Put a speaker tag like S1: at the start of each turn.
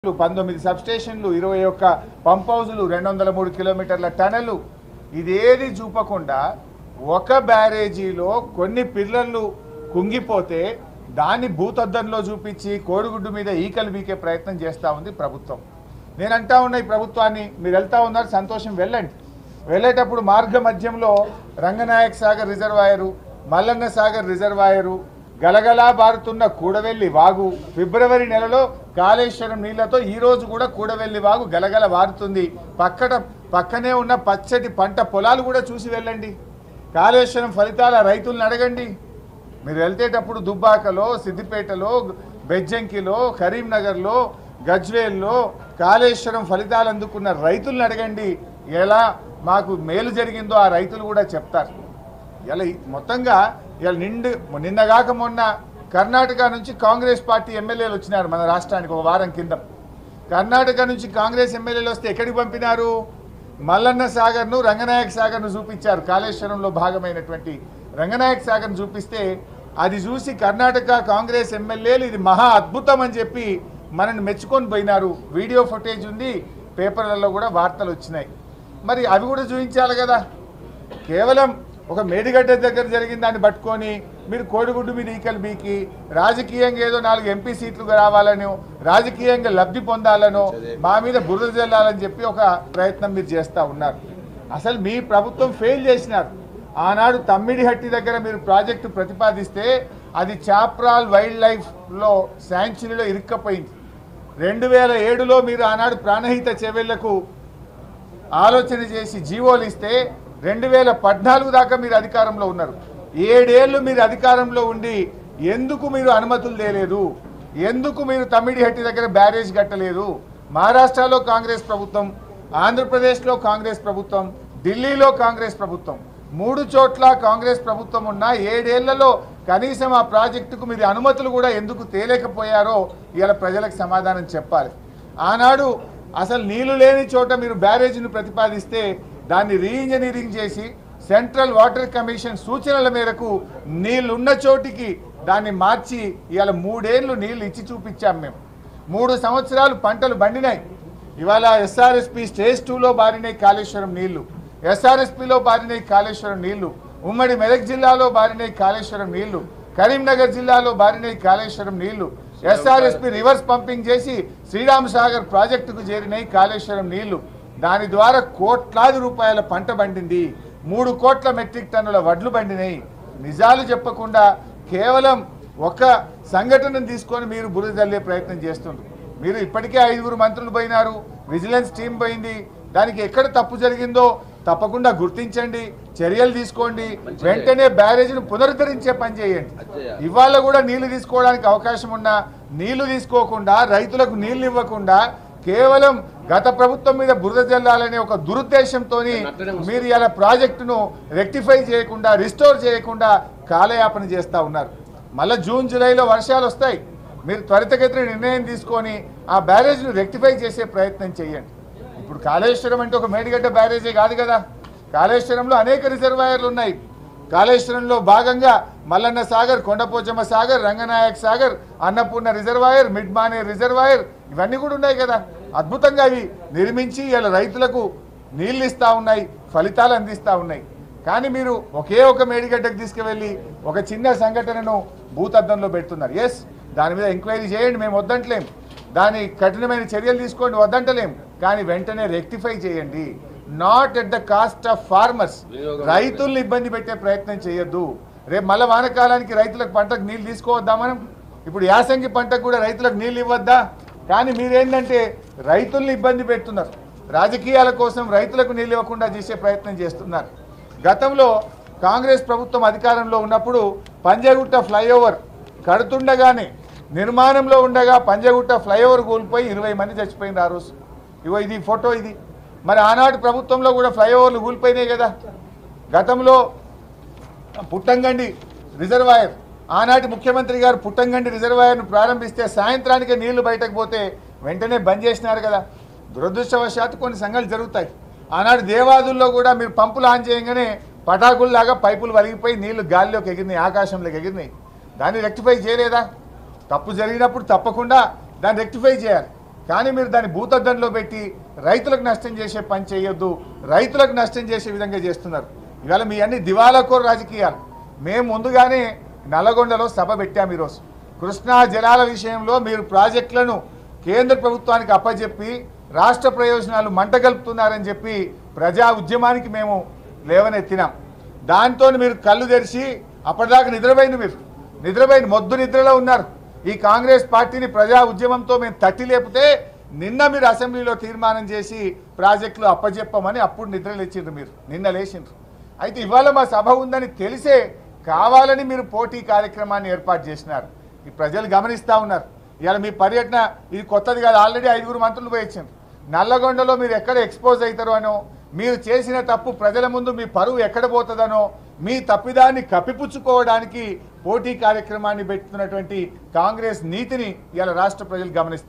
S1: 19 సబ్స్టేషన్లు 21 pump హౌజులు 203 కిలోమీటర్ల టనెలు ఇదేది చూపకుండా ఒక బ్యారేజీలో కొన్ని పిల్లర్లు కుంగిపోతే దాన్ని భూతద్దంలో చూపించి కోడిగుడ్డు మీద ఈకలు బీకే ప్రయత్నం చేస్తూ ఉంది ప్రభుత్వం. నేను అంటా ఉన్న ఈ ప్రభుత్వాన్ని మీరు వెళ్తా ఉన్నారు, సంతోషం, వెళ్ళండి. వెళ్ళేటప్పుడు మార్గ మధ్యంలో రంగనాయక సాగర్ రిజర్వాయరు, మల్లన్న సాగర్ రిజర్వాయరు, గలగలా బారుతున్న కూడవెల్లి వాగు, ఫిబ్రవరి నెలలో కాళేశ్వరం నీళ్లతో ఈరోజు కూడా కూడవెల్లి వాగు గలగల బారుతుంది. పక్కనే ఉన్న పచ్చటి పంట పొలాలు కూడా చూసి వెళ్ళండి. కాళేశ్వరం ఫలితాల రైతులను అడగండి. మీరు వెళ్తేటప్పుడు దుబ్బాకలో, సిద్దిపేటలో, బెజ్జంకిలో, కరీంనగర్లో, గజ్వేల్లో కాళేశ్వరం ఫలితాలు అందుకున్న రైతులను అడగండి. ఎలా మాకు మేలు జరిగిందో ఆ రైతులు కూడా చెప్తారు. ఇలా మొత్తంగా ఇలా నిన్నగాక మొన్న కర్ణాటక నుంచి కాంగ్రెస్ పార్టీ ఎమ్మెల్యేలు వచ్చినారు మన రాష్ట్రానికి ఒక వారం కింద. కర్ణాటక నుంచి కాంగ్రెస్ ఎమ్మెల్యేలు వస్తే ఎక్కడికి పంపినారు? మల్లన్న సాగర్ను, రంగనాయక సాగర్ను చూపించారు. కాళేశ్వరంలో భాగమైనటువంటి రంగనాయక సాగర్ను చూపిస్తే అది చూసి కర్ణాటక కాంగ్రెస్ ఎమ్మెల్యేలు ఇది మహా అద్భుతం అని చెప్పి మనల్ని మెచ్చుకొని పోయినారు. వీడియో ఫుటేజ్ ఉంది, పేపర్లలో కూడా వార్తలు వచ్చినాయి. మరి అవి కూడా చూపించాలి కదా. కేవలం ఒక మేడిగడ్డ దగ్గర జరిగిన దాన్ని పట్టుకొని మీరు కోడిగుడ్డు మీద ఈకలు బీకి రాజకీయంగా ఏదో 4 ఎంపీ సీట్లు రావాలనో, రాజకీయంగా లబ్ధి పొందాలనో, మా మీద బురద జల్లాలని చెప్పి ఒక ప్రయత్నం మీరు చేస్తూ ఉన్నారు. అసలు మీ ప్రభుత్వం ఫెయిల్ చేసినారు. ఆనాడు తమ్మిడిహట్టి దగ్గర మీరు ప్రాజెక్టు ప్రతిపాదిస్తే అది చాప్రాల్ వైల్డ్ లైఫ్లో శాంక్చురీలో ఇరుక్కపోయింది. 2007లో మీరు ఆనాడు ప్రాణహిత చెవెళ్లకు ఆలోచన చేసి జీవోలు ఇస్తే 2014 దాకా మీరు అధికారంలో ఉన్నారు. 7 ఏళ్ళు మీరు అధికారంలో ఉండి ఎందుకు మీరు అనుమతులు తేలేదు? ఎందుకు మీరు తమ్మిడిహట్టి దగ్గర బ్యారేజ్ కట్టలేదు? మహారాష్ట్రలో కాంగ్రెస్ ప్రభుత్వం, ఆంధ్రప్రదేశ్లో కాంగ్రెస్ ప్రభుత్వం, ఢిల్లీలో కాంగ్రెస్ ప్రభుత్వం, 3 చోట్ల కాంగ్రెస్ ప్రభుత్వం ఉన్న 7 ఏళ్లలో కనీసం ఆ ప్రాజెక్టుకు మీరు అనుమతులు కూడా ఎందుకు తేలేకపోయారో ఇవాళ ప్రజలకు సమాధానం చెప్పాలి. ఆనాడు అసలు నీళ్లు లేని చోట మీరు బ్యారేజ్ను ప్రతిపాదిస్తే దాన్ని రీఇంజనీరింగ్ చేసి సెంట్రల్ వాటర్ కమిషన్ సూచనల మేరకు నీళ్లున్న చోటికి దాన్ని మార్చి ఇవాళ 3 ఏళ్ళు నీళ్లు ఇచ్చి చూపించాం. మేము 3 సంవత్సరాలు పంటలు బండినాయి. ఇవాళ ఎస్ఆర్ఎస్పి స్టేజ్ 2లో బారినాయి కాళేశ్వరం నీళ్లు, ఎస్ఆర్ఎస్పిలో బారినాయి కాళేశ్వరం నీళ్లు, ఉమ్మడి మెదక్ జిల్లాలో బారినాయి కాళేశ్వరం నీళ్లు, కరీంనగర్ జిల్లాలో బారినాయి కాళేశ్వరం నీళ్లు, ఎస్ఆర్ఎస్పి రివర్స్ పంపింగ్ చేసి శ్రీరామ్ సాగర్ ప్రాజెక్టుకు చేరినాయి కాళేశ్వరం నీళ్లు. దాని ద్వారా కోట్లాది రూపాయల పంట పండింది, 3 కోట్ల మెట్రిక్ టన్నుల వడ్లు పండినాయి. నిజాలు చెప్పకుండా కేవలం ఒక సంఘటనను తీసుకొని మీరు బురద జల్లే ప్రయత్నం చేస్తుండ్రు. మీరు ఇప్పటికే 5 మంత్రులు పోయినారు, విజిలెన్స్ టీం పోయింది. దానికి ఎక్కడ తప్పు జరిగిందో తప్పకుండా గుర్తించండి, చర్యలు తీసుకోండి, వెంటనే బ్యారేజ్ను పునరుద్ధరించే పని చేయండి. ఇవాళ కూడా నీళ్లు తీసుకోవడానికి అవకాశం ఉన్నా నీళ్లు తీసుకోకుండా, రైతులకు నీళ్లు ఇవ్వకుండా కేవలం గత ప్రభుత్వం మీద బురద జల్లాలనే ఒక దురుద్దేశంతో మీరు ఇలా ప్రాజెక్టును రెక్టిఫై చేయకుండా, రిస్టోర్ చేయకుండా కాలయాపన చేస్తూ ఉన్నారు. మళ్ళీ జూన్ జూలైలో వర్షాలు వస్తాయి. మీరు త్వరితగతిన నిర్ణయం తీసుకొని ఆ బ్యారేజ్ను రెక్టిఫై చేసే ప్రయత్నం చేయండి. ఇప్పుడు కాళేశ్వరం అంటే ఒక మేడిగడ్డ బ్యారేజే కాదు కదా. కాళేశ్వరంలో అనేక రిజర్వాయర్లు ఉన్నాయి. కాళేశ్వరంలో భాగంగా మల్లన్న సాగర్, కొండపోచమ్మ సాగర్, రంగనాయక సాగర్, అన్నపూర్ణ రిజర్వాయర్, మిడ్మానే రిజర్వాయర్ ఇవన్నీ కూడా ఉన్నాయి కదా. అద్భుతంగా అవి నిర్మించి ఇలా రైతులకు నీళ్ళు ఇస్తూ ఉన్నాయి, ఫలితాలు అందిస్తూ ఉన్నాయి. కానీ మీరు ఒకే ఒక మేడిగడ్డకు తీసుకువెళ్ళి ఒక చిన్న సంఘటనను భూతద్దంలో పెడుతున్నారు. ఎస్, దాని మీద ఎంక్వైరీ చేయండి, మేము వద్దంటలేం. దాని కఠినమైన చర్యలు తీసుకోండి, వద్దంటలేం. కానీ వెంటనే రెక్టిఫై చేయండి. Not at the cost of farmers. రైతులను ఇబ్బంది పెట్టే ప్రయత్నం చేయొద్దు. రేపు మళ్ళీ వానకాలానికి రైతులకు పంటకు నీళ్ళు తీసుకోవద్దా మనం? ఇప్పుడు యాసంగి పంటకు కూడా రైతులకు నీళ్ళు ఇవ్వద్దా? కానీ మీరేంటంటే రైతుల్ని ఇబ్బంది పెడుతున్నారు. రాజకీయాల కోసం రైతులకు నీళ్ళు ఇవ్వకుండా చేసే ప్రయత్నం చేస్తున్నారు. గతంలో కాంగ్రెస్ ప్రభుత్వం అధికారంలో ఉన్నప్పుడు పంజగుట్ట ఫ్లైఓవర్ కడుతుండగానే, నిర్మాణంలో ఉండగా పంజగుట్ట ఫ్లైఓవర్ కూలిపోయి 20 మంది చచ్చిపోయింది ఆ రోజు. ఇగో ఇది ఫోటో. ఇది మరి ఆనాటి ప్రభుత్వంలో కూడా ఫ్లైఓవర్లు కూలిపోయినాయి కదా. గతంలో పుట్టంగండి రిజర్వాయర్, ఆనాటి ముఖ్యమంత్రి గారు పుట్టంగండి రిజర్వాయర్ను ప్రారంభిస్తే సాయంత్రానికే నీళ్లు బయటకు పోతే వెంటనే బంద్ చేసినారు కదా. దురదృష్టవశాత్తు కొన్ని సంఘటనలు జరుగుతాయి. ఆనాడు దేవాదుల్లో కూడా మీరు పంపులు ఆన్ చేయగానే పటాకుల్లాగా పైపులు వలిగిపోయి నీళ్లు గాలిలోకి ఎగిరినాయి, ఆకాశంలోకి ఎగిరినాయి. దాన్ని రెక్టిఫై చేయలేదా? తప్పు జరిగినప్పుడు తప్పకుండా దాన్ని రెక్టిఫై చేయాలి. కానీ మీరు దాన్ని భూతద్దంలో పెట్టి రైతులకు నష్టం చేసే పని చేయొద్దు, రైతులకు నష్టం చేసే విధంగా చేస్తున్నారు. ఇవాళ మీ అన్ని దివాలాకోరు రాజకీయాలు. మేము ముందుగానే నల్లగొండలో సభ పెట్టాము. ఈరోజు కృష్ణా జలాల విషయంలో మీరు ప్రాజెక్టులను కేంద్ర ప్రభుత్వానికి అప్పచెప్పి రాష్ట్ర ప్రయోజనాలు మంటగలుపుతున్నారని చెప్పి ప్రజా ఉద్యమానికి మేము లేవనెత్తినాం. దాంతో మీరు కళ్ళు తెరిచి అప్పటిదాకా నిద్రపోయింది మొద్దు నిద్రలో ఉన్నారు. ఈ కాంగ్రెస్ పార్టీని ప్రజా ఉద్యమంతో మేము తట్టి లేపితే నిన్న మీరు అసెంబ్లీలో తీర్మానం చేసి ప్రాజెక్టులు అప్పచెప్పమని అప్పుడు నిద్రలేచిండ్రు. మీరు నిన్న లేచిండ్రు. అయితే ఇవాళ మా సభ ఉందని తెలిసే కావాలని మీరు పోటీ కార్యక్రమాన్ని ఏర్పాటు చేసినారు. ఈ ప్రజలు గమనిస్తూ ఉన్నారు. ఇవాళ మీ పర్యటన ఇది కొత్తది కాదు. ఆల్రెడీ 5 మంత్రులు పోయించారు. నల్లగొండలో మీరు ఎక్కడ ఎక్స్పోజ్ అవుతారో అనో, మీరు చేసిన తప్పు ప్రజల ముందు మీ పరువు ఎక్కడ పోతుందనో, మీ తప్పిదాన్ని కప్పిపుచ్చుకోవడానికి పోటీ కార్యక్రమాన్ని పెట్టుతున్నటువంటి కాంగ్రెస్ నీతిని ఇవాళ రాష్ట్ర ప్రజలు గమనిస్తారు.